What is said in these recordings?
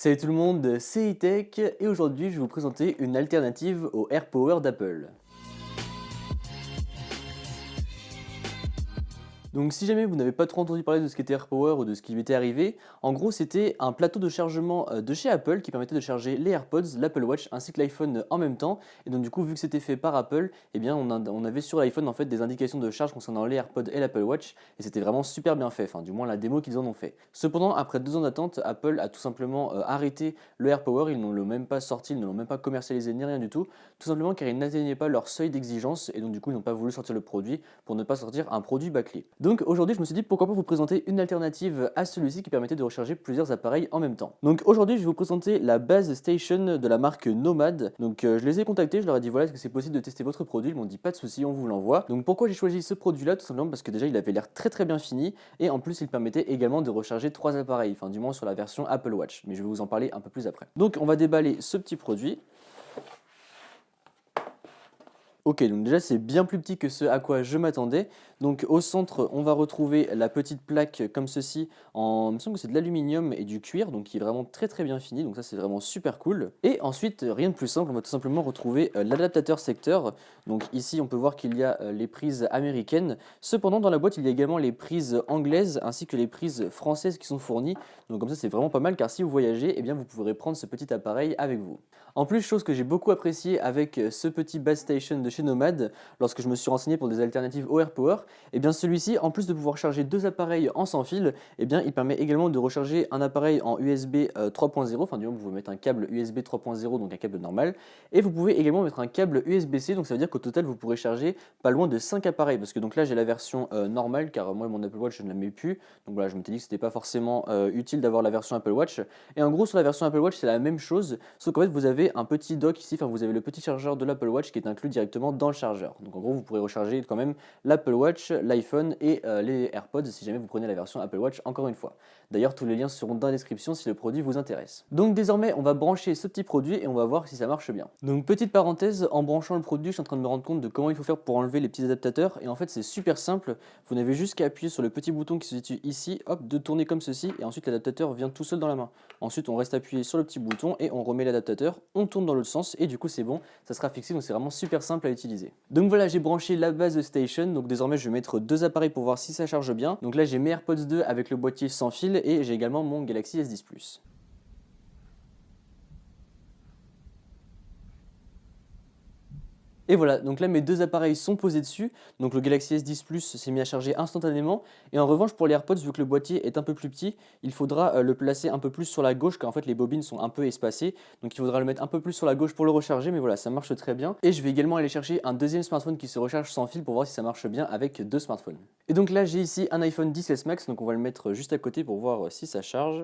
Salut tout le monde, c'est E-Tech et aujourd'hui je vais vous présenter une alternative au AirPower d'Apple. Donc si jamais vous n'avez pas trop entendu parler de ce qu'était AirPower ou de ce qui lui était arrivé, en gros c'était un plateau de chargement de chez Apple qui permettait de charger les AirPods, l'Apple Watch ainsi que l'iPhone en même temps. Et donc du coup vu que c'était fait par Apple, eh bien on avait sur l'iPhone en fait des indications de charge concernant les AirPods et l'Apple Watch et c'était vraiment super bien fait, enfin du moins la démo qu'ils en ont fait. Cependant après 2 ans d'attente, Apple a tout simplement arrêté le AirPower, ils n'ont le même pas sorti, ils ne l'ont même pas commercialisé ni rien du tout simplement car ils n'atteignaient pas leur seuil d'exigence et donc du coup ils n'ont pas voulu sortir le produit pour ne pas sortir un produit bâclé. Donc aujourd'hui, je me suis dit pourquoi pas vous présenter une alternative à celui-ci qui permettait de recharger plusieurs appareils en même temps. Donc aujourd'hui, je vais vous présenter la base station de la marque Nomad. Donc je les ai contactés, je leur ai dit voilà, est-ce que c'est possible de tester votre produit? Ils m'ont dit pas de souci, on vous l'envoie. Donc pourquoi j'ai choisi ce produit-là? Tout simplement parce que déjà il avait l'air très bien fini et en plus il permettait également de recharger 3 appareils, enfin du moins sur la version Apple Watch. Mais je vais vous en parler un peu plus après. Donc on va déballer ce petit produit. Ok, donc déjà c'est bien plus petit que ce à quoi je m'attendais. Donc au centre, on va retrouver la petite plaque comme ceci, il me semble que c'est de l'aluminium et du cuir, donc qui est vraiment très bien fini, donc ça c'est vraiment super cool. Et ensuite, rien de plus simple, on va tout simplement retrouver l'adaptateur secteur. Donc ici on peut voir qu'il y a les prises américaines. Cependant dans la boîte il y a également les prises anglaises ainsi que les prises françaises qui sont fournies. Donc comme ça c'est vraiment pas mal car si vous voyagez, eh bien vous pourrez prendre ce petit appareil avec vous. En plus, chose que j'ai beaucoup appréciée avec ce petit base station de chez Nomad, lorsque je me suis renseigné pour des alternatives au AirPower, eh bien celui-ci, en plus de pouvoir charger 2 appareils en sans fil, eh bien il permet également de recharger un appareil en USB 3.0, enfin du moins vous pouvez mettre un câble USB 3.0, donc un câble normal, et vous pouvez également mettre un câble USB-C, donc ça veut dire qu'au total vous pourrez charger pas loin de 5 appareils, parce que donc là j'ai la version normale, car moi mon Apple Watch je ne la mets plus, donc voilà je m'étais dit que c'était pas forcément utile d'avoir la version Apple Watch, et en gros sur la version Apple Watch c'est la même chose, sauf qu'en fait vous avez un petit dock ici, enfin vous avez le petit chargeur de l'Apple Watch qui est inclus directement dans le chargeur. Donc en gros vous pourrez recharger quand même l'Apple Watch, l'iPhone et les AirPods si jamais vous prenez la version Apple Watch encore une fois. D'ailleurs tous les liens seront dans la description si le produit vous intéresse. Donc désormais on va brancher ce petit produit et on va voir si ça marche bien. Donc petite parenthèse, en branchant le produit je suis en train de me rendre compte de comment il faut faire pour enlever les petits adaptateurs et en fait c'est super simple, vous n'avez juste qu'à appuyer sur le petit bouton qui se situe ici, hop, de tourner comme ceci et ensuite l'adaptateur vient tout seul dans la main. Ensuite on reste appuyé sur le petit bouton et on remet l'adaptateur, on tourne dans l'autre sens et du coup c'est bon, ça sera fixé, donc c'est vraiment super simple à utiliser. Donc voilà, j'ai branché la base de station, donc désormais je vais mettre 2 appareils pour voir si ça charge bien. Donc là j'ai mes AirPods 2 avec le boîtier sans fil et j'ai également mon Galaxy S10 Plus. Et voilà, donc là mes 2 appareils sont posés dessus, donc le Galaxy S10 Plus s'est mis à charger instantanément, et en revanche pour les AirPods, vu que le boîtier est un peu plus petit, il faudra le placer un peu plus sur la gauche, car en fait les bobines sont un peu espacées, donc il faudra le mettre un peu plus sur la gauche pour le recharger, mais voilà, ça marche très bien. Et je vais également aller chercher un deuxième smartphone qui se recharge sans fil pour voir si ça marche bien avec 2 smartphones. Et donc là j'ai ici un iPhone 10s Max, donc on va le mettre juste à côté pour voir si ça charge.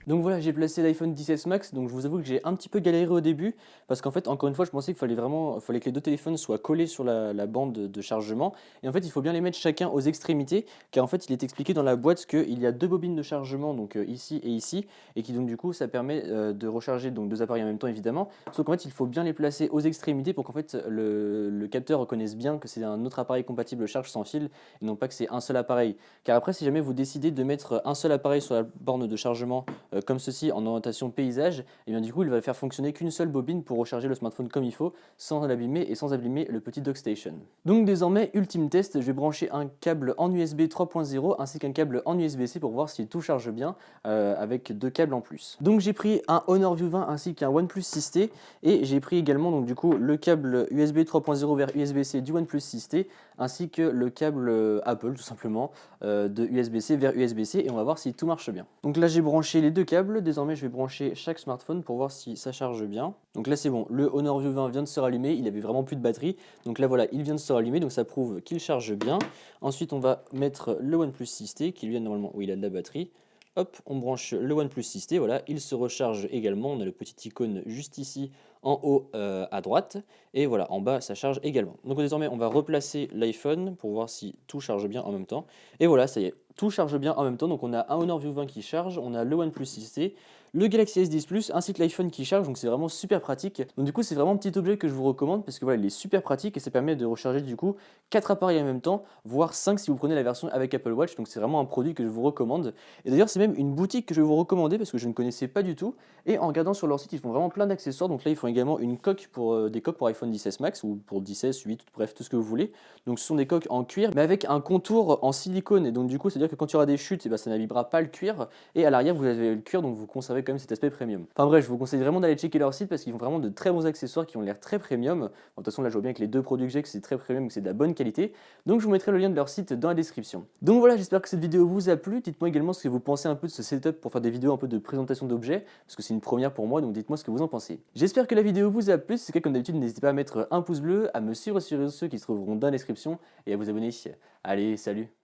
Donc voilà, j'ai placé l'iPhone 10s Max, donc je vous avoue que j'ai un petit peu galéré au début, parce qu'en fait, encore une fois, je pensais qu'il fallait que les 2 téléphones soient collés sur la bande de chargement, et en fait, il faut bien les mettre chacun aux extrémités, car en fait, il est expliqué dans la boîte qu'il y a 2 bobines de chargement, donc ici, et qui donc du coup, ça permet de recharger donc 2 appareils en même temps, évidemment, sauf qu'en fait, il faut bien les placer aux extrémités pour qu'en fait, le capteur reconnaisse bien que c'est un autre appareil compatible charge sans fil, et non pas que c'est un seul appareil. Car après, si jamais vous décidez de mettre un seul appareil sur la borne de chargement, comme ceci en orientation paysage, et bien du coup il va faire fonctionner qu'une seule bobine pour recharger le smartphone comme il faut, sans l'abîmer et sans abîmer le petit dock station. Donc désormais, ultime test, je vais brancher un câble en USB 3.0 ainsi qu'un câble en USB-C pour voir si tout charge bien avec 2 câbles en plus. Donc j'ai pris un Honor View 20 ainsi qu'un OnePlus 6T et j'ai pris également donc du coup le câble USB 3.0 vers USB-C du OnePlus 6T ainsi que le câble Apple tout simplement de USB-C vers USB-C et on va voir si tout marche bien. Donc là j'ai branché les 2 câbles, désormais je vais brancher chaque smartphone pour voir si ça charge bien. Donc là c'est bon, le Honor View 20 vient de se rallumer, il avait vraiment plus de batterie, donc là voilà, il vient de se rallumer, donc ça prouve qu'il charge bien. Ensuite on va mettre le OnePlus 6T qui lui a normalement, oui il a de la batterie. Hop, on branche le OnePlus 6T, voilà, il se recharge également, on a le petit icône juste ici en haut à droite, et voilà, en bas ça charge également. Donc désormais on va replacer l'iPhone pour voir si tout charge bien en même temps, et voilà, ça y est, tout charge bien en même temps, donc on a un Honor View 20 qui charge, on a le OnePlus 6T, le Galaxy S10 Plus ainsi que l'iPhone qui charge, donc c'est vraiment super pratique. Donc du coup c'est vraiment un petit objet que je vous recommande parce que voilà, il est super pratique et ça permet de recharger du coup 4 appareils en même temps, voire 5 si vous prenez la version avec Apple Watch, donc c'est vraiment un produit que je vous recommande. Et d'ailleurs c'est même une boutique que je vais vous recommander parce que je ne connaissais pas du tout, et en regardant sur leur site ils font vraiment plein d'accessoires, donc là ils font également une coque pour, des coques pour iPhone 10S Max ou pour 10S, 8, bref tout ce que vous voulez. Donc ce sont des coques en cuir mais avec un contour en silicone, et donc du coup c'est à dire que quand il y aura des chutes, et ben, ça n'abîmera pas le cuir, et à l'arrière vous avez le cuir donc vous conservez quand même cet aspect premium. Enfin bref, je vous conseille vraiment d'aller checker leur site parce qu'ils font vraiment de très bons accessoires qui ont l'air très premium. Bon, de toute façon là je vois bien que les deux produits que j'ai que c'est très premium, que c'est de la bonne qualité, donc je vous mettrai le lien de leur site dans la description. Donc voilà, j'espère que cette vidéo vous a plu. Dites-moi également ce que vous pensez un peu de ce setup pour faire des vidéos un peu de présentation d'objets, parce que c'est une première pour moi, donc dites-moi ce que vous en pensez. J'espère que la vidéo vous a plu. Si c'est le cas, comme d'habitude, n'hésitez pas à mettre un pouce bleu, à me suivre sur les réseaux sociaux qui se trouveront dans la description et à vous abonner. Allez, salut!